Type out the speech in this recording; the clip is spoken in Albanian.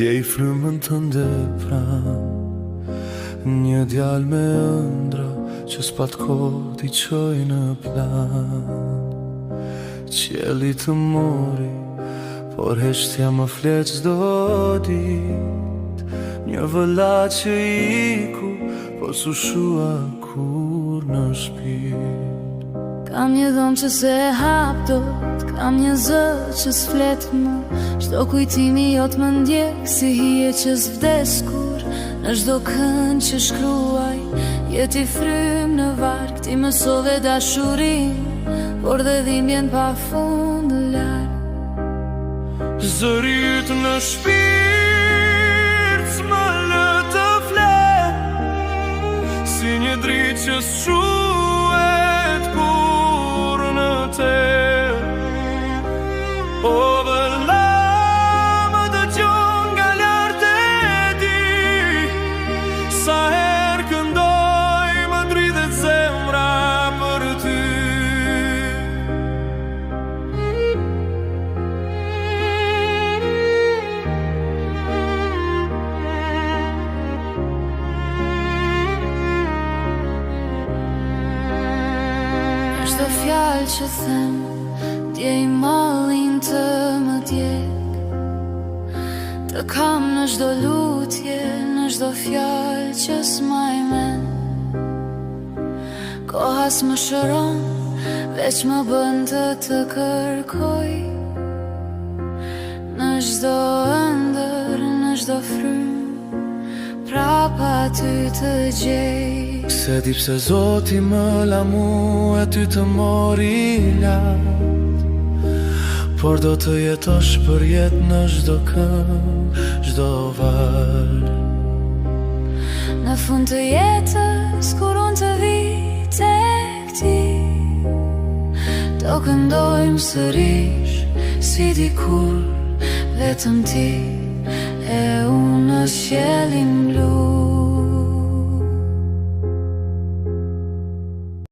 ndjej frymën tënde pran, një djalë me ëndra që s'pat kohë t'i qoj në plan. Qielli të mori, por heshtja më flet çdo dit, një vëlla që iku, po s'u shua kur në shpirt. Kam një dhomë që se hap dot, kam një zë që s'flet më, çdo kujtimi jot më ndjek si hije që s'vdes kur. Në çdo kënd që shkruaj, jeti frym në varg, ti mësove dashurin, por dhe dhimbjen pa fund larg. Zëri yt në shpirt s'më lë të flet, si një dritë që s'shuhet kur në tel. O vëlla, më dëgjon nga lart e di, sa herë këndoj më dridhet zemra për ty. Çdo fjalë që them, djej mallin të më djeg. Të kam në çdo lutje, në çdo fjalë që s'maj men. Koha s'më shëron, veç më bën të kërkoj. Në çdo ëndër, në çdo frym, prapa ty të gjej. Se di pse Zoti më la mu e ty të mori lart, por do të jetosh për jetë në çdo kënd, çdo val. Në fund të jetës, kur unë të vi tek ti, do këndojmë sërish, si dikur, vetëm ti, e unë në qiellin blu.